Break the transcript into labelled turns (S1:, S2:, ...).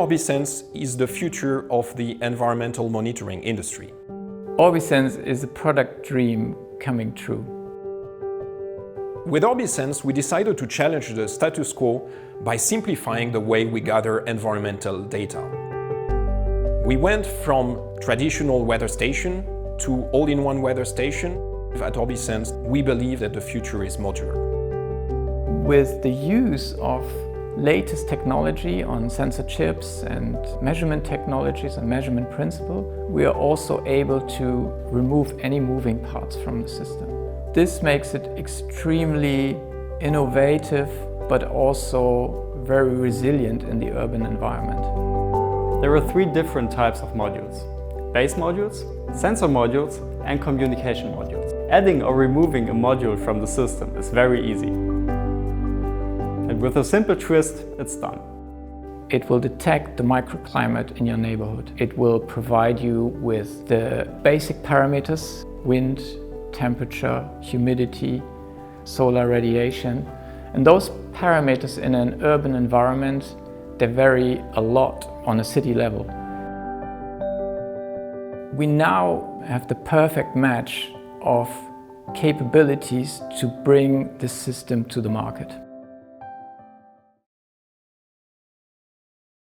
S1: Orbisens is the future of the environmental monitoring industry.
S2: Orbisens is a product dream coming true.
S1: With Orbisens, we decided to challenge the status quo by simplifying the way we gather environmental data. We went from traditional weather station to all-in-one weather station. At Orbisens, we believe that the future is modular.
S2: With the use of latest technology on sensor chips and measurement technologies and measurement principle, we are also able to remove any moving parts from the system. This makes it extremely innovative, but also very resilient in the urban environment.
S3: There are three different types of modules: base modules, sensor modules, and communication modules. Adding or removing a module from the system is very easy. And with a simple twist, it's done.
S2: It will detect the microclimate in your neighborhood. It will provide you with the basic parameters: wind, temperature, humidity, solar radiation. And those parameters in an urban environment, they vary a lot on a city level. We now have the perfect match of capabilities to bring this system to the market.